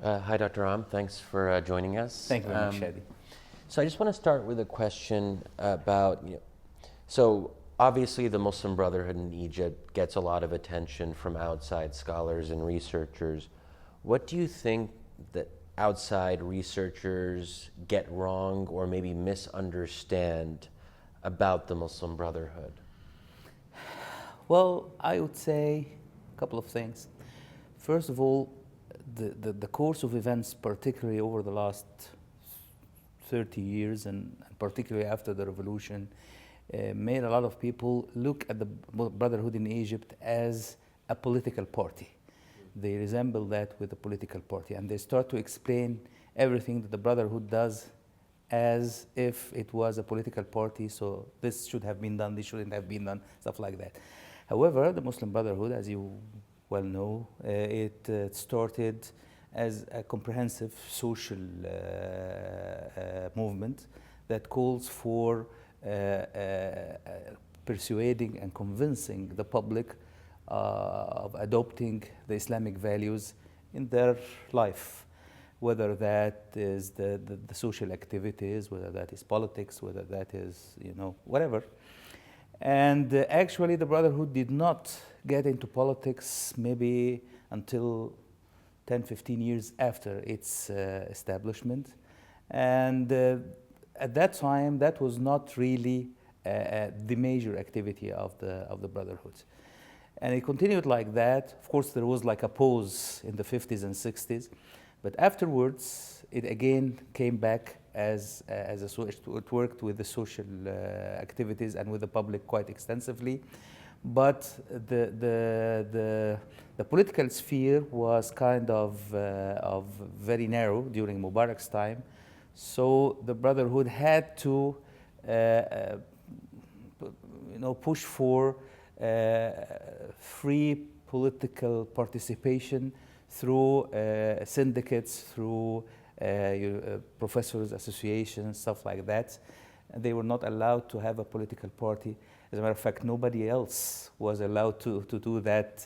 Hi, Dr. Ram. Thanks for joining us. Thank you very much, Shadi. So I just want to start with a question about, so obviously the Muslim Brotherhood in Egypt gets a lot of attention from outside scholars and researchers. What do you think that outside researchers get wrong or maybe misunderstand about the Muslim Brotherhood? Well, I would say a couple of things. First of all, the course of events, particularly over the last 30 years and particularly after the revolution, made a lot of people look at the Brotherhood in Egypt as a political party. They resemble that with a political party, and they start to explain everything that the Brotherhood does as if it was a political party, so this should have been done, this shouldn't have been done, stuff like that. However, the Muslim Brotherhood, as you well know, it started as a comprehensive social movement that calls for persuading and convincing the public of adopting the Islamic values in their life, whether that is the social activities, whether that is politics, whether that is, whatever. And actually the Brotherhood did not get into politics maybe until 10, 15 years after its establishment. And at that time, that was not really the major activity of the Brotherhood. And it continued like that. Of course, there was like a pause in the 50s and 60s, but afterwards, it again came back as it worked with the social activities and with the public quite extensively. But the political sphere was kind of very narrow during Mubarak's time. So the Brotherhood had to push for free political participation through syndicates, through professors' associations, stuff like that. And they were not allowed to have a political party. As a matter of fact, nobody else was allowed to do that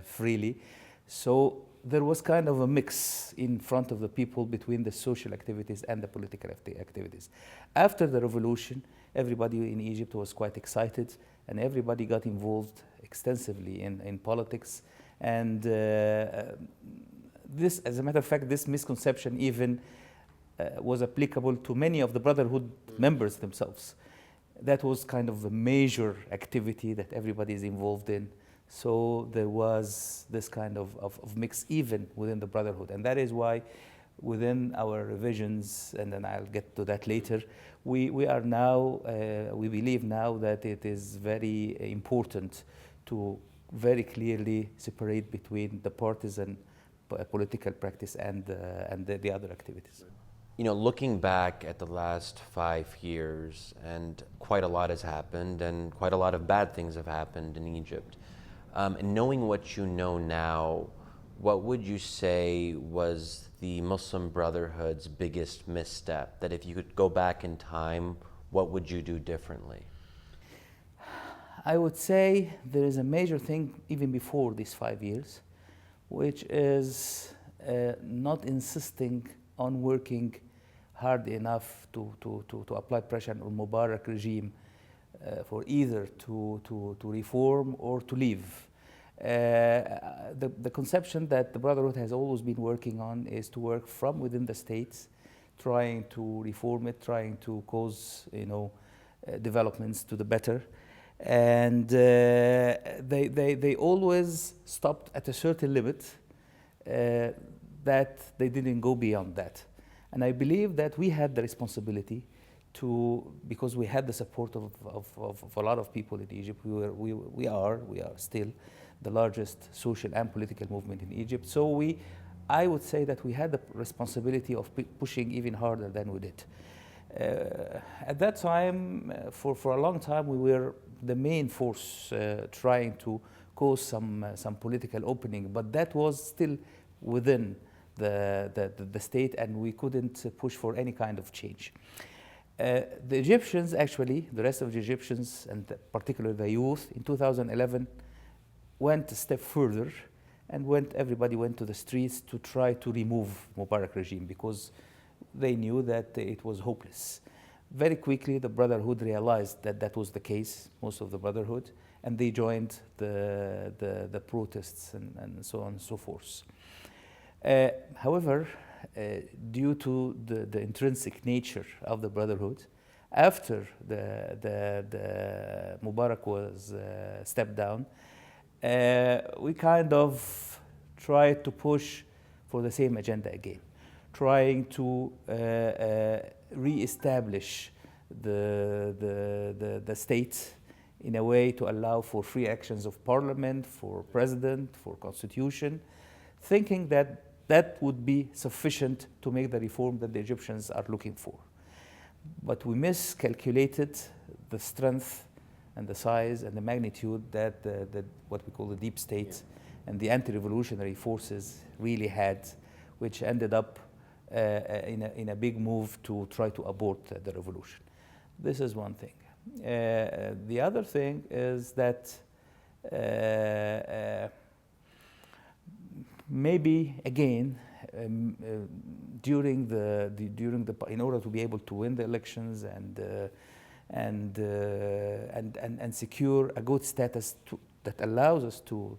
freely. So there was kind of a mix in front of the people between the social activities and the political activities. After the revolution, everybody in Egypt was quite excited, and everybody got involved extensively in politics. And this, as a matter of fact, this misconception even was applicable to many of the Brotherhood members themselves. That was kind of a major activity that everybody is involved in. So there was this kind of mix even within the Brotherhood. And that is why within our revisions, and then I'll get to that later, we are now, we believe now that it is very important to very clearly separate between the partisan political practice and the other activities. Looking back at the last 5 years, and quite a lot has happened, and quite a lot of bad things have happened in Egypt. And knowing what you know now, what would you say was the Muslim Brotherhood's biggest misstep? That if you could go back in time, what would you do differently? I would say there is a major thing even before these 5 years, which is not insisting on working hard enough to apply pressure on Mubarak regime for either to reform or to leave. The conception that the Brotherhood has always been working on is to work from within the states, trying to reform it, trying to cause developments to the better. And they always stopped at a certain limit that they didn't go beyond that. And I believe that we had the responsibility to, because we had the support of a lot of people in Egypt. We are still the largest social and political movement in Egypt. So I would say that we had the responsibility of pushing even harder than we did. At that time, for a long time, we were the main force trying to cause some political opening, but that was still within the state, and we couldn't push for any kind of change. The Egyptians, actually, the rest of the Egyptians, and particularly the youth, in 2011, went a step further, and everybody went to the streets to try to remove Mubarak regime because they knew that it was hopeless. Very quickly, the Brotherhood realized that that was the case, most of the Brotherhood, and they joined the protests and so on and so forth. However, due to the intrinsic nature of the Brotherhood, after the Mubarak was stepped down, we kind of tried to push for the same agenda again, trying to re-establish the state in a way to allow for free actions of parliament, for president, for constitution, thinking that that would be sufficient to make the reform that the Egyptians are looking for. But we miscalculated the strength and the size and the magnitude that what we call the deep state and the anti-revolutionary forces really had, which ended up in a big move to try to abort the revolution. This is one thing. The other thing is that maybe again during the in order to be able to win the elections and secure a good status that allows us to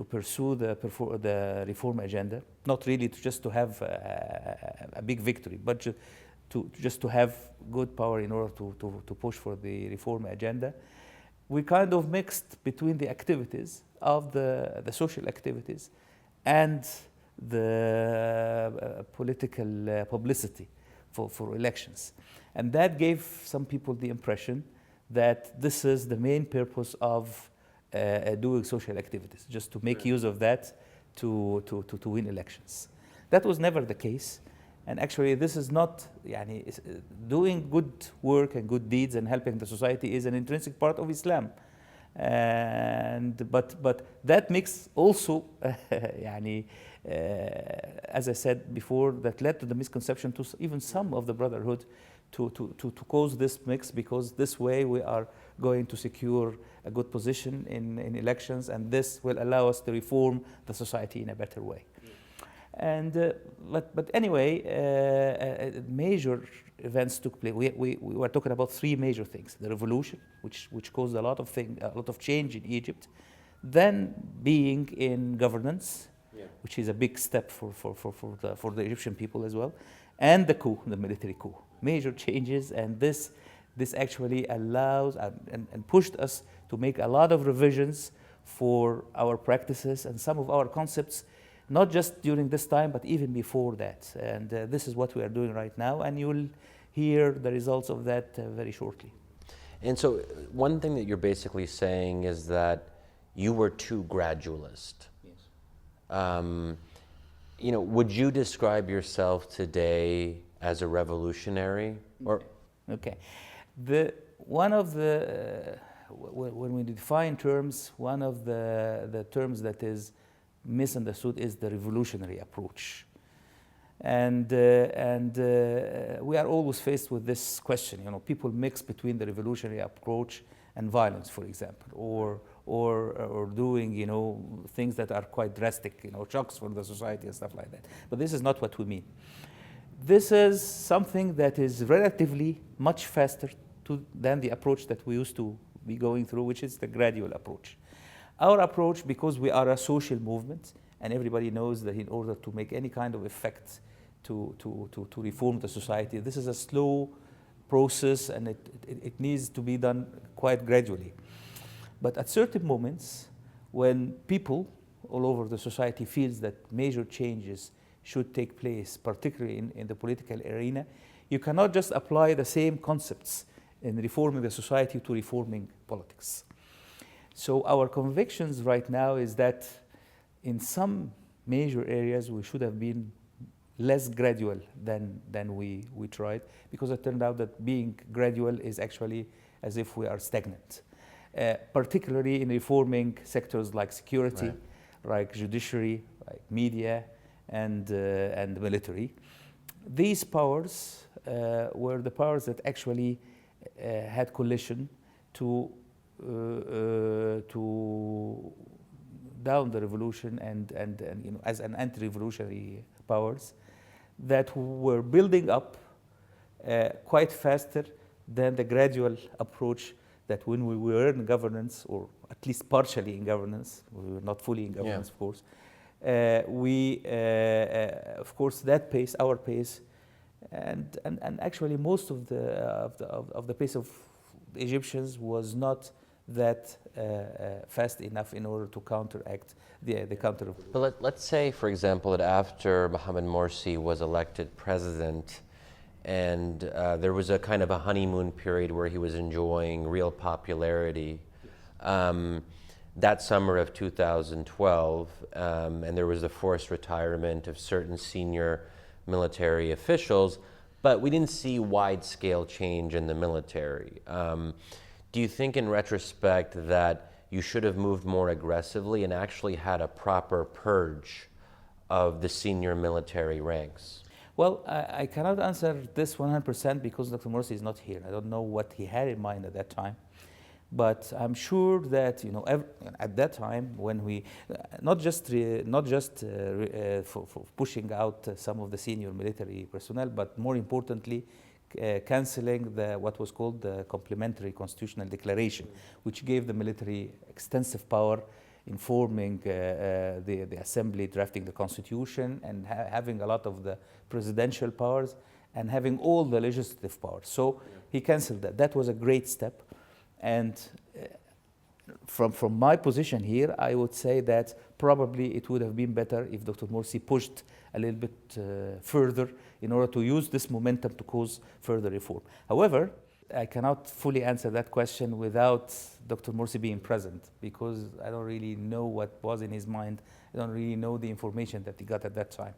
pursue the reform agenda, not really just to have a big victory, but just to have good power in order to push for the reform agenda. We kind of mixed between the activities of the social activities and the political publicity for elections. And that gave some people the impression that this is the main purpose of doing social activities, just to make use of that to win elections. That was never the case. And actually, this is not, doing good work and good deeds and helping the society is an intrinsic part of Islam. But that mix also, as I said before, that led to the misconception to even some of the Brotherhood to cause this mix, because this way we are going to secure a good position in elections, and this will allow us to reform the society in a better way. And but anyway, major events took place. We were talking about three major things: the revolution, which caused a lot of change in Egypt, then being in governance, which is a big step for the Egyptian people as well, and the coup, the military coup, major changes, and this actually allows and pushed us to make a lot of revisions for our practices and some of our concepts. Not just during this time, but even before that. And this is what we are doing right now, and you'll hear the results of that very shortly. And so one thing that you're basically saying is that you were too gradualist. Yes. Would you describe yourself today as a revolutionary? Or Okay. When we define terms, one of the terms that is misunderstood is the revolutionary approach, and we are always faced with this question. People mix between the revolutionary approach and violence, for example, or doing things that are quite drastic, shocks for the society and stuff like that. But this is not what we mean. This is something that is relatively much faster than the approach that we used to be going through, which is the gradual approach. Our approach, because we are a social movement, and everybody knows that in order to make any kind of effect to reform the society, this is a slow process, and it needs to be done quite gradually. But at certain moments, when people all over the society feels that major changes should take place, particularly in the political arena, you cannot just apply the same concepts in reforming the society to reforming politics. So our convictions right now is that in some major areas we should have been less gradual than we tried, because it turned out that being gradual is actually as if we are stagnant, particularly in reforming sectors like security, like judiciary, like media, and the military. These powers were the powers that actually had coalition to down the revolution and as an anti-revolutionary powers that were building up quite faster than the gradual approach that when we were in governance, or at least partially in governance, we were not fully in governance, of course, of course, that pace, our pace, and actually most of the pace of the Egyptians was not that fast enough in order to counteract the counter. But let's say, for example, that after Mohammed Morsi was elected president, and there was a kind of a honeymoon period where he was enjoying real popularity. That summer of 2012, and there was the forced retirement of certain senior military officials, but we didn't see wide-scale change in the military. Do you think in retrospect that you should have moved more aggressively and actually had a proper purge of the senior military ranks? Well, I cannot answer this 100% because Dr. Morsi is not here. I don't know what he had in mind at that time. But I'm sure that at that time when we not just for pushing out some of the senior military personnel, but more importantly, canceling what was called the Complementary Constitutional Declaration, which gave the military extensive power in forming the assembly, drafting the constitution, and having a lot of the presidential powers, and having all the legislative powers. So he canceled that. That was a great step. And from my position here, I would say that probably it would have been better if Dr. Morsi pushed a little bit further in order to use this momentum to cause further reform. However, I cannot fully answer that question without Dr. Morsi being present, because I don't really know what was in his mind. I don't really know the information that he got at that time.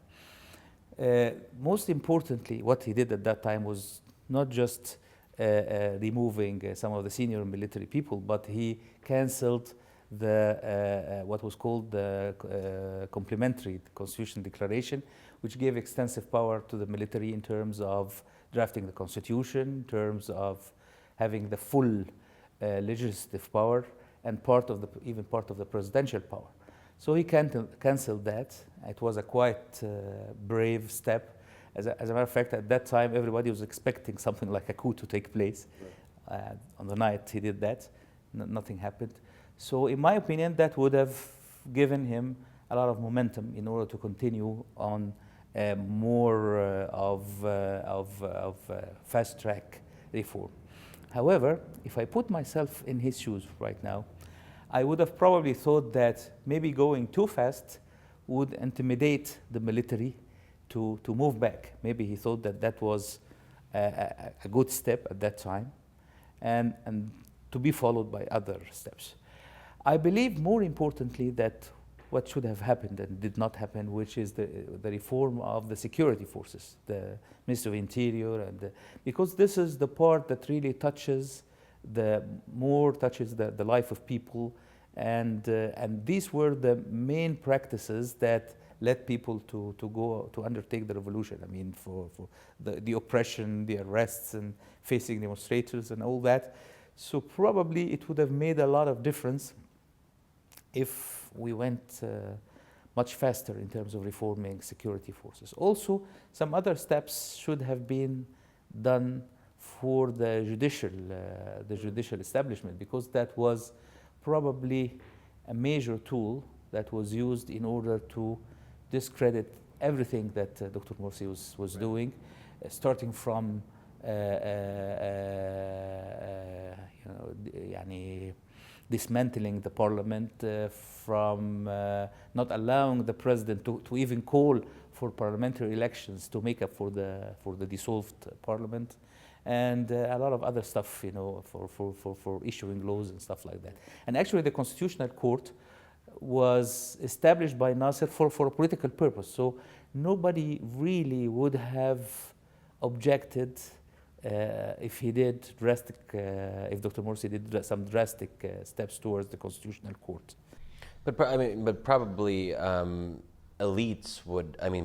Most importantly, what he did at that time was not just removing some of the senior military people, but he canceled the what was called the Complementary Constitutional Declaration, which gave extensive power to the military in terms of drafting the constitution, in terms of having the full legislative power and even part of the presidential power. So he canceled that. It was a quite brave step. As a matter of fact, at that time, everybody was expecting something like a coup to take place. Right. On the night he did that, nothing happened. So in my opinion, that would have given him a lot of momentum in order to continue on more of fast-track reform. However, if I put myself in his shoes right now, I would have probably thought that maybe going too fast would intimidate the military to move back. Maybe he thought that that was a good step at that time, and to be followed by other steps. I believe more importantly that what should have happened and did not happen, which is the reform of the security forces, the Ministry of Interior, because this is the part that really touches the life of people, and these were the main practices that led people to go to undertake the revolution. I mean, for the oppression, the arrests, and facing demonstrators and all that. So probably it would have made a lot of difference if we went much faster in terms of reforming security forces. Also, some other steps should have been done for the judicial establishment, because that was probably a major tool that was used in order to discredit everything that Dr. Morsi was doing, starting from dismantling the parliament, from not allowing the president to even call for parliamentary elections to make up for the dissolved parliament, and a lot of other stuff, for issuing laws and stuff like that. And actually, the Constitutional Court was established by Nasser for a political purpose. So nobody really would have objected if if Dr. Morsi did some drastic steps towards the Constitutional Court. But probably elites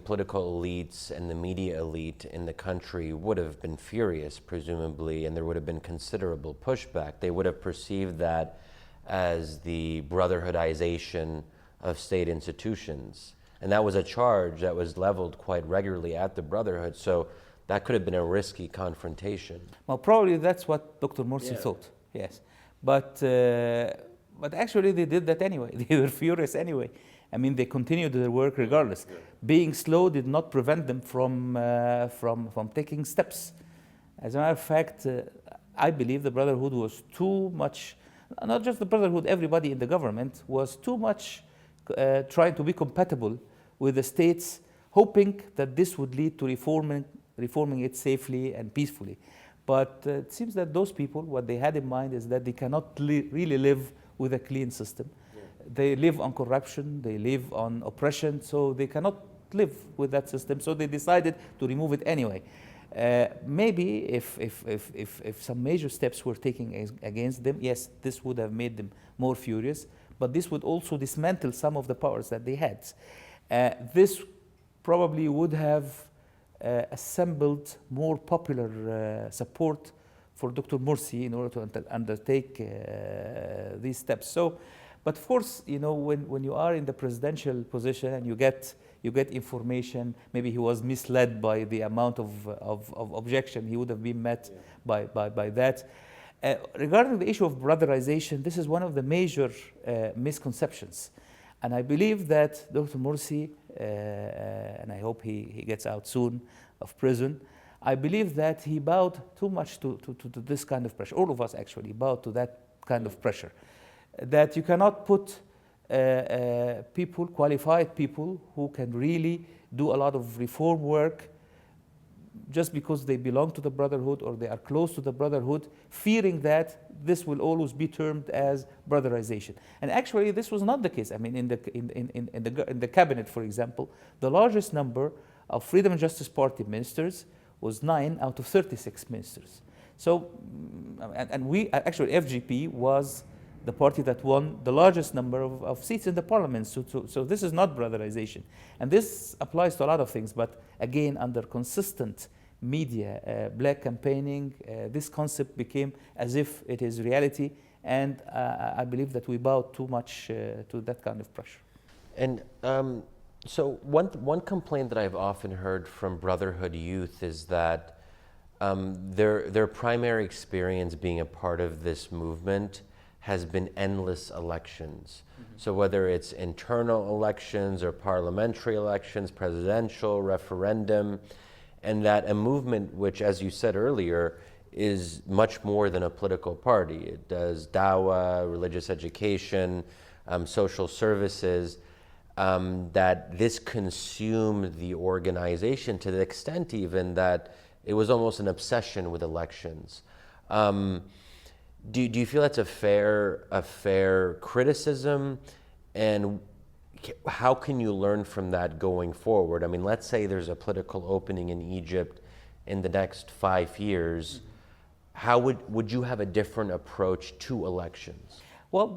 political elites and the media elite in the country would have been furious, presumably, and there would have been considerable pushback. They would have perceived that as the brotherhoodization of state institutions. And that was a charge that was leveled quite regularly at the Brotherhood. So that could have been a risky confrontation. Well, probably that's what Dr. Morsi thought, yes. But actually they did that anyway. They were furious anyway. I mean, they continued their work regardless. Yeah. Being slow did not prevent them from taking steps. As a matter of fact, I believe the Brotherhood was too much, not just the Brotherhood, everybody in the government was too much trying to be compatible with the states, hoping that this would lead to reforming it safely and peacefully. But it seems that those people, what they had in mind is that they cannot really live with a clean system. Yeah. They live on corruption, they live on oppression, so they cannot live with that system, so they decided to remove it anyway. Maybe if some major steps were taken against them, yes, this would have made them more furious, but this would also dismantle some of the powers that they had. This probably would have assembled more popular support for Dr. Morsi in order to undertake these steps. So, but of course, you know, when you are in the presidential position and you get information, maybe he was misled by the amount of objection he would have been met by that. Regarding the issue of brotherization, this is one of the major misconceptions. And I believe that Dr. Morsi, and I hope he gets out soon of prison, I believe that he bowed too much to this kind of pressure. All of us actually bowed to that kind of pressure. That you cannot put people, qualified people, who can really do a lot of reform work just because they belong to the Brotherhood or they are close to the Brotherhood, fearing that this will always be termed as brotherization. And actually, this was not the case. I mean, in the cabinet, for example, the largest number of Freedom and Justice Party ministers was 9 out of 36 ministers. So, and we actually, FGP was the party that won the largest number of seats in the parliament. So this is not brotherization. And this applies to a lot of things, but again, under consistent media, black campaigning, this concept became as if it is reality, and I believe that we bowed too much to that kind of pressure. And so one complaint that I've often heard from Brotherhood youth is that their primary experience being a part of this movement has been endless elections. Mm-hmm. So whether it's internal elections or parliamentary elections, presidential, referendum, and that a movement which, as you said earlier, is much more than a political party. It does dawah, religious education, social services, that this consumed the organization to the extent even that it was almost an obsession with elections. Do you feel that's a fair criticism, and how can you learn from that going forward? I mean, let's say there's a political opening in Egypt in the next 5 years. How would you have a different approach to elections? Well,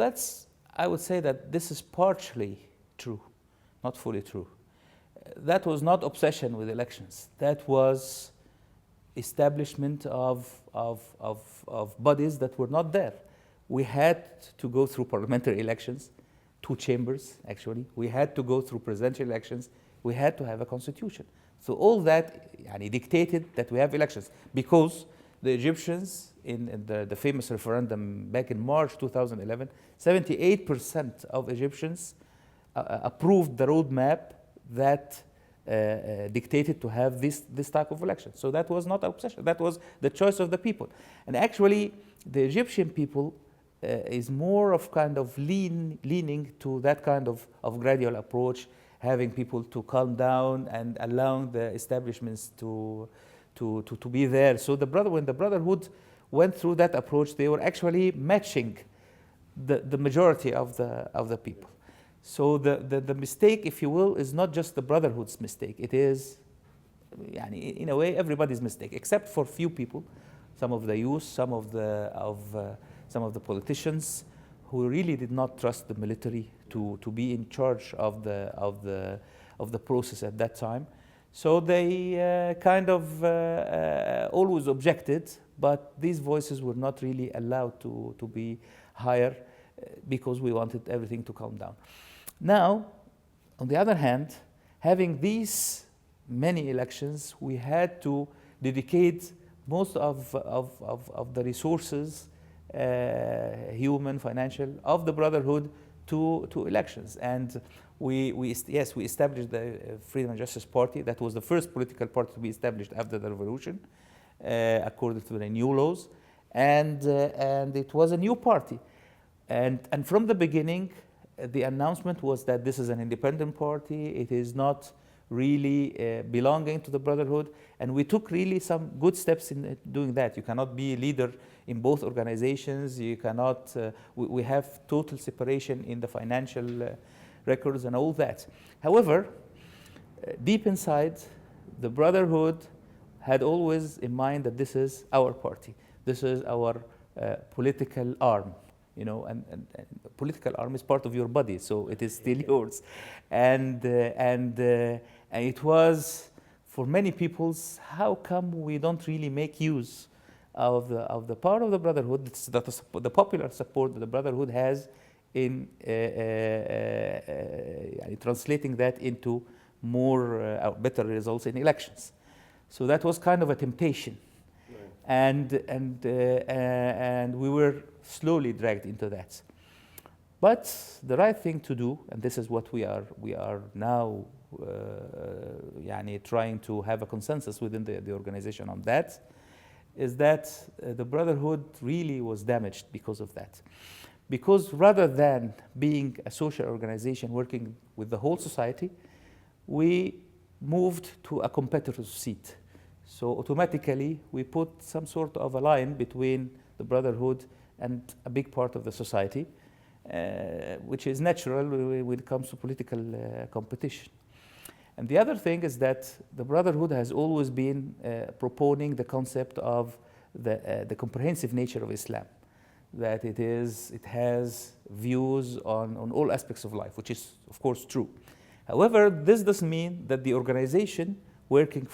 I would say that this is partially true, not fully true. That was not obsession with elections. That was establishment of bodies that were not there. We had to go through parliamentary elections, 2 chambers actually. We had to go through presidential elections. We had to have a constitution. So all that dictated that we have elections, because the Egyptians in the famous referendum back in March 2011, 78% of Egyptians approved the roadmap that dictated to have this type of election. So that was not obsession. That was the choice of the people. And actually, the Egyptian people is more of kind of leaning to that kind of gradual approach, having people to calm down and allowing the establishments to be there. So when the Brotherhood went through that approach, they were actually matching the majority of the people. So the mistake, if you will, is not just the Brotherhood's mistake. It is, in a way, everybody's mistake, except for few people, some of the youth, some of the politicians, who really did not trust the military to be in charge of the process at that time. So they kind of always objected, but these voices were not really allowed to be higher because we wanted everything to calm down. Now, on the other hand, having these many elections, we had to dedicate most of the resources, human, financial, of the Brotherhood to elections. And we established the Freedom and Justice Party. That was the first political party to be established after the revolution, according to the new laws. And it was a new party. And from the beginning, the announcement was that this is an independent party. It is not really belonging to the Brotherhood. And we took really some good steps in doing that. You cannot be a leader in both organizations. You cannot, we have total separation in the financial records and all that. However, deep inside, the Brotherhood had always in mind that this is our party. This is our political arm. You know, and political arm is part of your body, so it is still yours. And it was, for many peoples, how come we don't really make use of the power of the Brotherhood, the popular support that the Brotherhood has in translating that into more better results in elections. So that was kind of a temptation. And we were slowly dragged into that. But the right thing to do, and this is what we are now trying to have a consensus within the organization on that, is that the Brotherhood really was damaged because of that. Because rather than being a social organization working with the whole society, we moved to a competitor's seat. So automatically, we put some sort of a line between the Brotherhood and a big part of the society, which is natural when it comes to political competition. And the other thing is that the Brotherhood has always been proponing the concept of the comprehensive nature of Islam, that it has views on all aspects of life, which is, of course, true. However, this doesn't mean that the organization working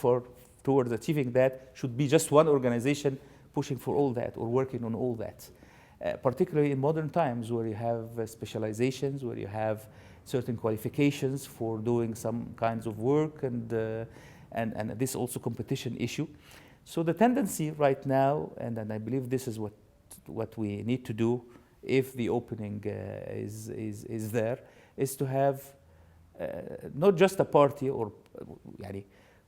towards achieving that should be just one organization pushing for all that or working on all that. Particularly in modern times where you have specializations, where you have certain qualifications for doing some kinds of work, and this also competition issue. So the tendency right now, and I believe this is what we need to do if the opening is there, is to have not just a party or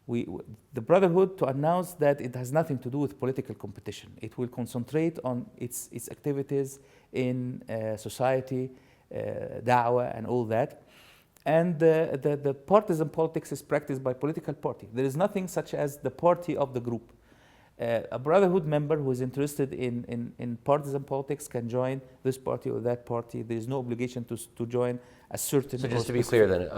the Brotherhood to announce that it has nothing to do with political competition. It will concentrate on its activities in society, da'wah, and all that. And the partisan politics is practiced by political party. There is nothing such as the party of the group. A Brotherhood member who is interested in partisan politics can join this party or that party. There is no obligation to join a certain. So just to be clear, then,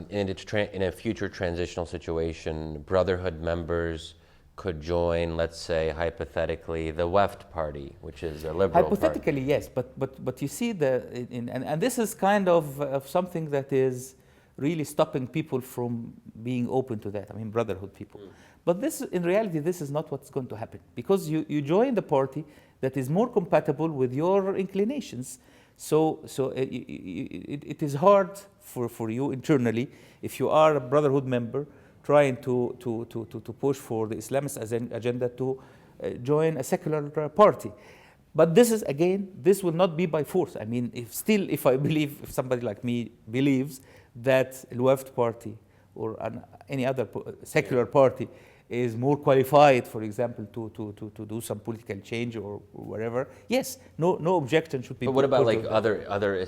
in a future transitional situation, Brotherhood members could join, let's say, hypothetically, the Left Party, which is a liberal hypothetically, party. Yes, but you see, and this is kind of something that is really stopping people from being open to that. I mean, Brotherhood people. But this, in reality, this is not what's going to happen, because you join the party that is more compatible with your inclinations. So it is hard for you internally, if you are a Brotherhood member trying to push for the Islamist agenda, to join a secular party. But this is, again, this will not be by force. I mean, if somebody like me believes that the Left Party or any other secular party is more qualified, for example, to do some political change or whatever, yes, no objection should be. But what about like other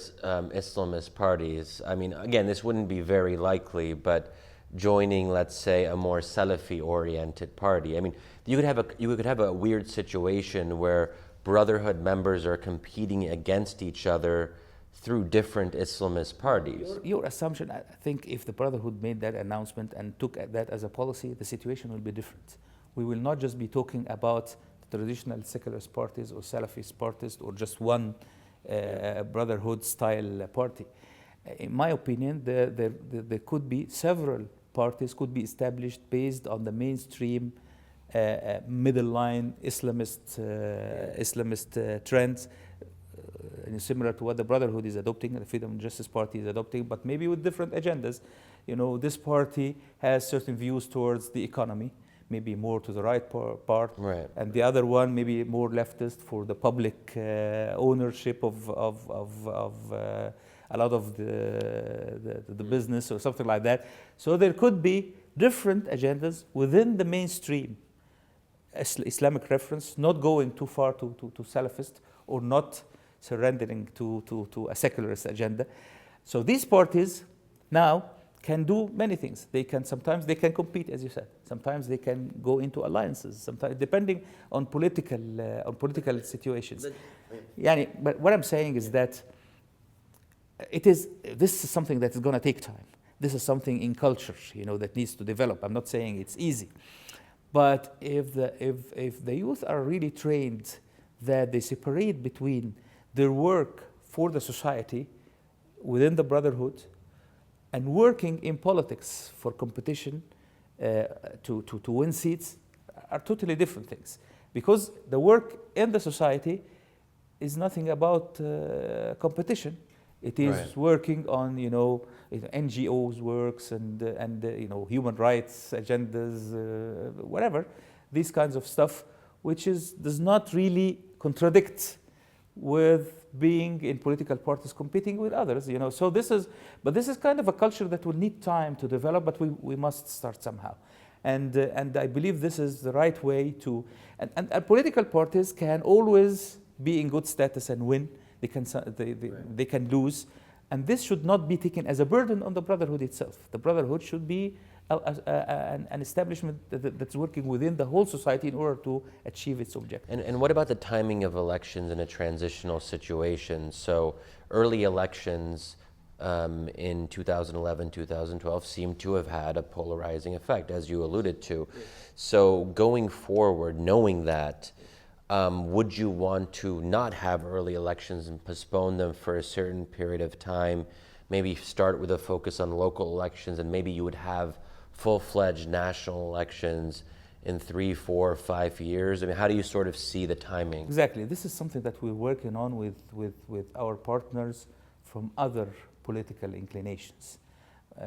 Islamist parties? I mean, again, this wouldn't be very likely, but joining, let's say, a more Salafi-oriented party. I mean, you could have a weird situation where Brotherhood members are competing against each other through different Islamist parties. Your assumption, I think, if the Brotherhood made that announcement and took that as a policy, the situation will be different. We will not just be talking about traditional secularist parties or Salafist parties or just one Brotherhood-style party. In my opinion, there could be several parties could be established based on the mainstream middle line Islamist trends. and similar to what the Brotherhood is adopting, the Freedom and Justice Party is adopting, but maybe with different agendas. This party has certain views towards the economy, maybe more to the right part, Right. and the other one maybe more leftist for the public ownership of a lot of the business or something like that. So there could be different agendas within the mainstream Islamic reference, not going too far to Salafist or not surrendering to a secularist agenda. So these parties now can do many things. Sometimes they can compete, as you said. Sometimes they can go into alliances. Sometimes, depending on political situations. But what I'm saying is that this is something that is going to take time. This is something in culture, that needs to develop. I'm not saying it's easy, but if the youth are really trained, that they separate between their work for the society within the Brotherhood and working in politics for competition to win seats, are totally different things. Because the work in the society is nothing about competition. It is right. working on NGOs works and human rights agendas, whatever, these kinds of stuff, which does not really contradict with being in political parties competing with others. So this is kind of a culture that will need time to develop, but we must start somehow. And I believe this is the right way to. And political parties can always be in good status and win. They can lose, and this should not be taken as a burden on the Brotherhood itself. The Brotherhood should be an establishment that's working within the whole society in order to achieve its objective. And what about the timing of elections in a transitional situation? So early elections in 2011, 2012 seem to have had a polarizing effect, as you alluded to. Yes. So going forward, knowing that, would you want to not have early elections and postpone them for a certain period of time, maybe start with a focus on local elections, and maybe you would have full-fledged national elections in 3, 4, 5 years? I mean, how do you sort of see the timing? Exactly. This is something that we're working on with our partners from other political inclinations.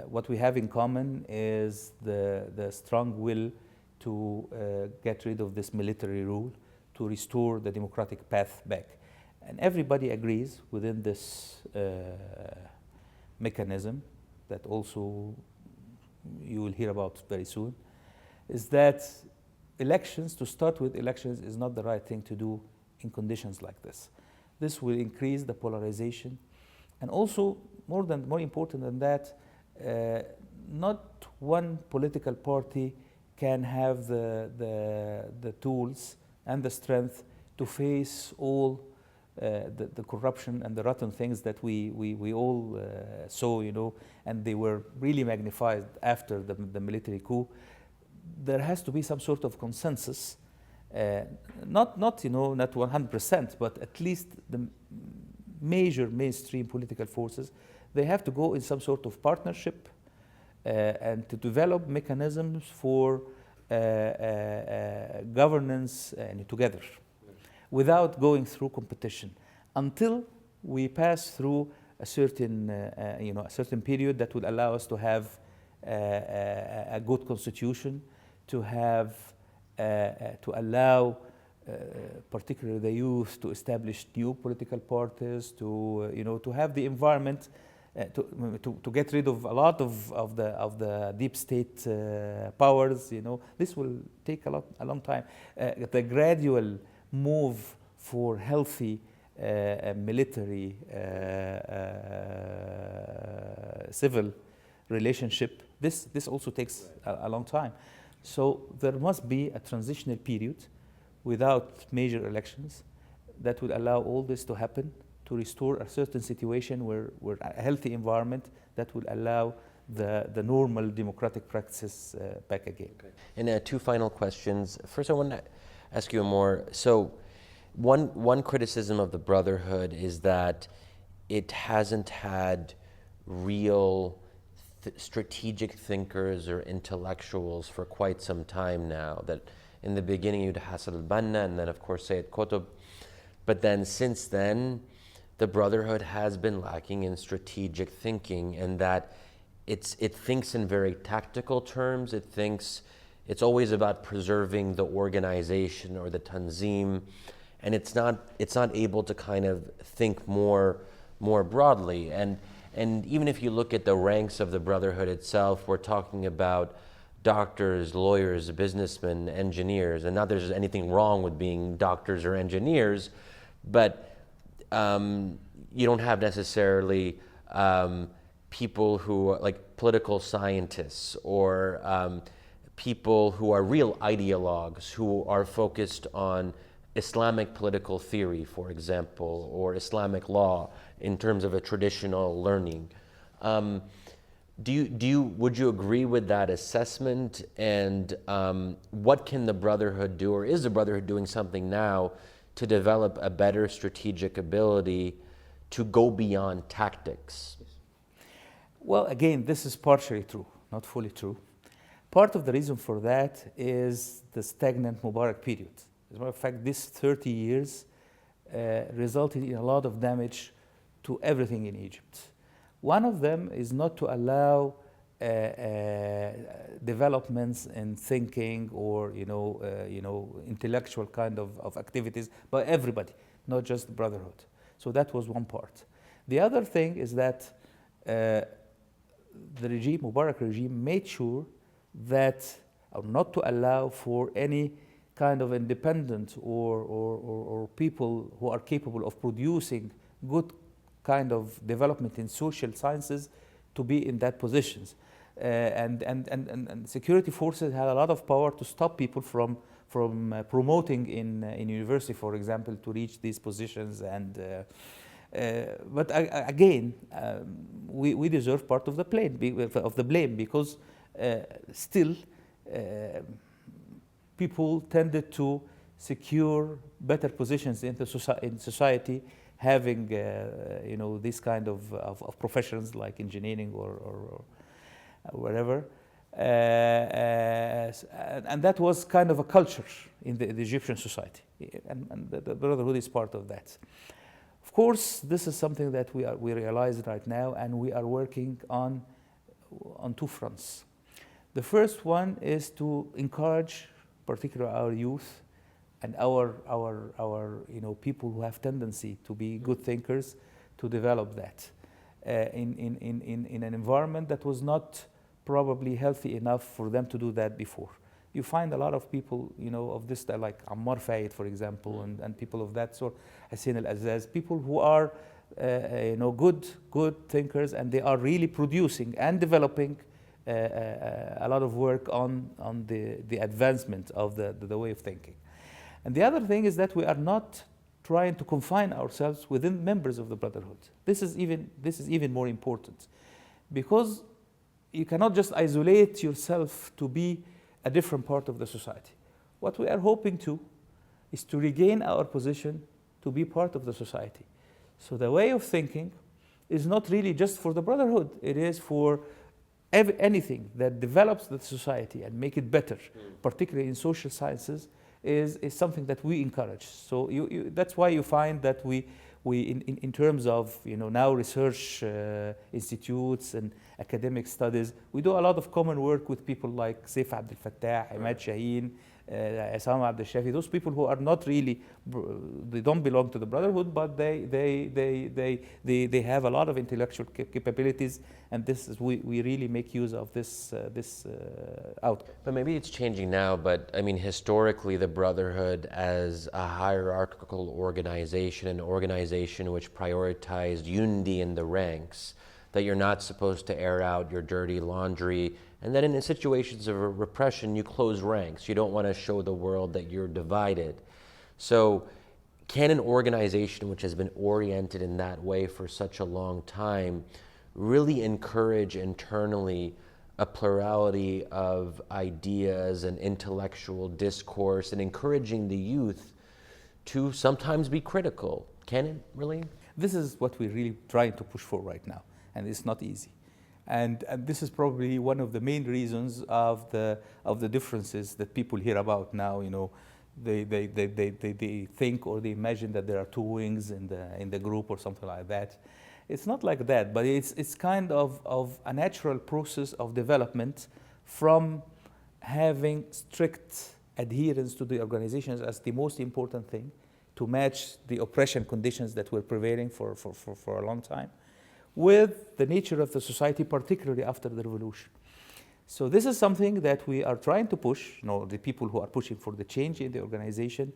What we have in common is the strong will to get rid of this military rule, to restore the democratic path back. And everybody agrees within this mechanism that also you will hear about very soon, is that to start with elections is not the right thing to do in conditions like this. This will increase the polarization, and also more important than that, not one political party can have the tools and the strength to face all the corruption and the rotten things that we all saw, and they were really magnified after the military coup. There has to be some sort of consensus, not 100%, but at least the major mainstream political forces, they have to go in some sort of partnership and to develop mechanisms for governance together, without going through competition, until we pass through a certain period that would allow us to have a good constitution, to allow particularly the youth to establish new political parties, to have the environment to get rid of a lot of the deep state powers. This will take a long time. The gradual move for healthy military civil relationship, this also takes a long time. So there must be a transitional period without major elections that would allow all this to happen, to restore a certain situation where a healthy environment that will allow the normal democratic practices back again. Okay. And 2 final questions. First, I want to ask you more. So one criticism of the Brotherhood is that it hasn't had real strategic thinkers or intellectuals for quite some time now. That in the beginning you'd Hassan al-Banna, and then of course Sayyid Qutb, but then since then the Brotherhood has been lacking in strategic thinking, and that it thinks in very tactical terms. It thinks it's always about preserving the organization or the tanzim, and it's not able to kind of think more broadly. And even if you look at the ranks of the Brotherhood itself, we're talking about doctors, lawyers, businessmen, engineers, and not that there's anything wrong with being doctors or engineers, but you don't have necessarily people who are like political scientists or people who are real ideologues who are focused on Islamic political theory, for example, or Islamic law in terms of a traditional learning. Would you agree with that assessment? And what can the Brotherhood do, or is the Brotherhood doing something now to develop a better strategic ability to go beyond tactics? Well, again, this is partially true, not fully true. Part of the reason for that is the stagnant Mubarak period. As a matter of fact, this 30 years resulted in a lot of damage to everything in Egypt. One of them is not to allow developments in thinking or intellectual kind of activities by everybody, not just the Brotherhood. So that was one part. The other thing is that the regime, Mubarak regime, made sure that not to allow for any kind of independent or people who are capable of producing good kind of development in social sciences to be in that positions. And security forces had a lot of power to stop people from promoting in university, for example, to reach these positions. But again, we deserve part of the blame because still people tended to secure better positions in society, having this kind of professions like engineering or whatever, and that was kind of a culture in the Egyptian society, and the Brotherhood is part of that. Of course, this is something that we realize right now, and we are working on two fronts. The first one is to encourage, particularly our youth and our people who have tendency to be good thinkers, to develop that in an environment that was not probably healthy enough for them to do that before. You find a lot of people, of this, like Ammar Fayed, for example, and people of that sort, Hassan al-Azzaz, people who are, good thinkers, and they are really producing and developing a lot of work on the advancement of the way of thinking. And the other thing is that we are not trying to confine ourselves within members of the Brotherhood. This is even more important, because you cannot just isolate yourself to be a different part of the society. What we are hoping to is to regain our position to be part of the society. So the way of thinking is not really just for the Brotherhood. It is for anything that develops the society and make it better, particularly in social sciences, is something that we encourage. So that's why you find that we in terms of now research institutes and academic studies, we do a lot of common work with people like Saif Abdel Fattah, Ahmad Shaheen, Assam Abdel Shafi, those people who are not really, they don't belong to the Brotherhood, but they have a lot of intellectual capabilities, and this is, we really make use of this outcome. But maybe it's changing now, but I mean, historically, the Brotherhood as a hierarchical organization, an organization which prioritized unity in the ranks, that you're not supposed to air out your dirty laundry, and that in situations of repression, you close ranks. You don't want to show the world that you're divided. So can an organization which has been oriented in that way for such a long time really encourage internally a plurality of ideas and intellectual discourse, and encouraging the youth to sometimes be critical? Can it really? This is what we're really trying to push for right now, and it's not easy. And this is probably one of the main reasons of the differences that people hear about now, they think or they imagine that there are two wings in the group or something like that. It's not like that, but it's kind of a natural process of development from having strict adherence to the organizations as the most important thing to match the oppression conditions that were prevailing for a long time with the nature of the society, particularly after the revolution. So this is something that we are trying to push, the people who are pushing for the change in the organization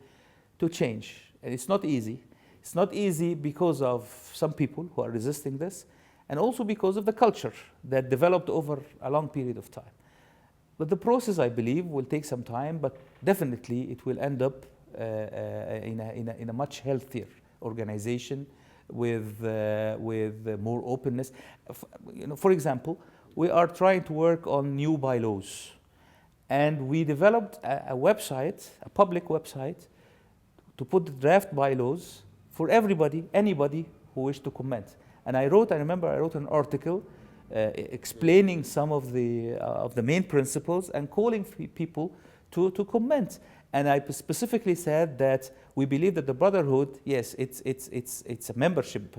to change. And it's not easy. It's not easy because of some people who are resisting this, and also because of the culture that developed over a long period of time. But the process, I believe, will take some time, but definitely it will end up in a much healthier organization with more openness. For example, we are trying to work on new bylaws, and we developed a website, a public website, to put the draft bylaws for everybody, anybody who wished to comment. And I remember I wrote an article explaining some of the main principles and calling people to comment. And I specifically said that we believe that the Brotherhood, yes, it's a membership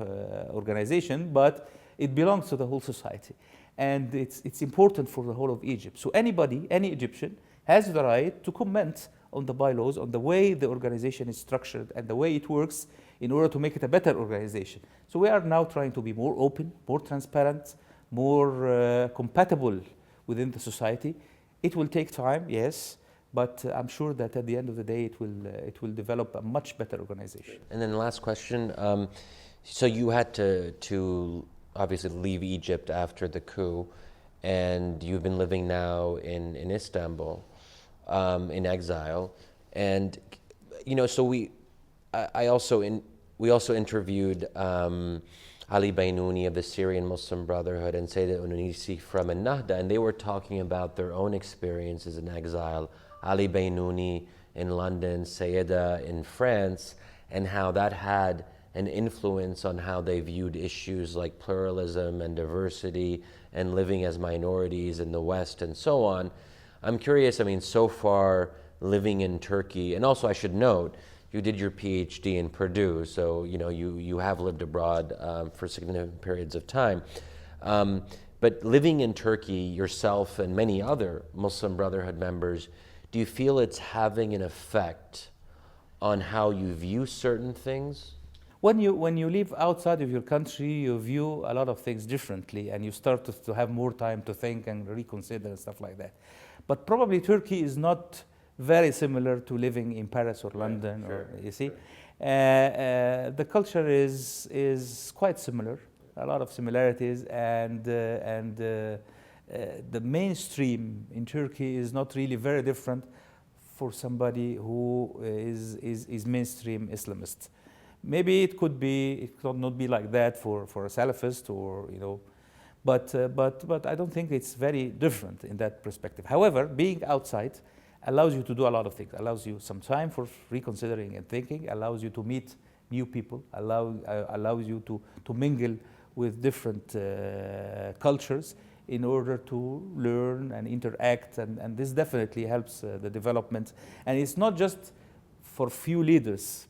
organization, but it belongs to the whole society. And it's important for the whole of Egypt. So anybody, any Egyptian, has the right to comment on the bylaws, on the way the organization is structured and the way it works in order to make it a better organization. So we are now trying to be more open, more transparent, more compatible within the society. It will take time, yes, but I'm sure that at the end of the day it will develop a much better organization. And then the last question, so you had to obviously leave Egypt after the coup, and you've been living now in Istanbul, in exile. And so we also interviewed Ali Bainouni of the Syrian Muslim Brotherhood and Sayyid Unisi from Ennahda, and they were talking about their own experiences in exile. Ali Bainouni in London, Sayyida in France, and how that had an influence on how they viewed issues like pluralism and diversity and living as minorities in the West and so on. I'm curious, so far living in Turkey, and also I should note, you did your PhD in Purdue, so you have lived abroad for significant periods of time. But living in Turkey, yourself and many other Muslim Brotherhood members, do you feel it's having an effect on how you view certain things? When you live outside of your country, you view a lot of things differently, and you start to have more time to think and reconsider and stuff like that. But probably Turkey is not very similar to living in Paris or London, sure. You see. The culture is quite similar, a lot of similarities, and the mainstream in Turkey is not really very different for somebody who is mainstream Islamist. Maybe it could not be like that for a Salafist, or but I don't think it's very different in that perspective. However, being outside allows you to do a lot of things. Allows you some time for reconsidering and thinking. Allows you to meet new people. Allows you to mingle with different cultures in order to learn and interact, and this definitely helps the development. And it's not just for few leaders.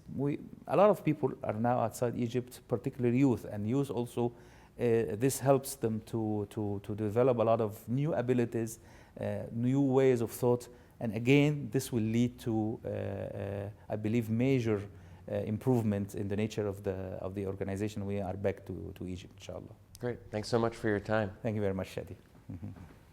A lot of people are now outside Egypt, particularly youth, and youth also. This helps them to develop a lot of new abilities, new ways of thought, and again, this will lead to, I believe, major improvement in the nature of the organization. We are back to Egypt, inshallah. Great. Thanks so much for your time. Thank you very much, Shadi.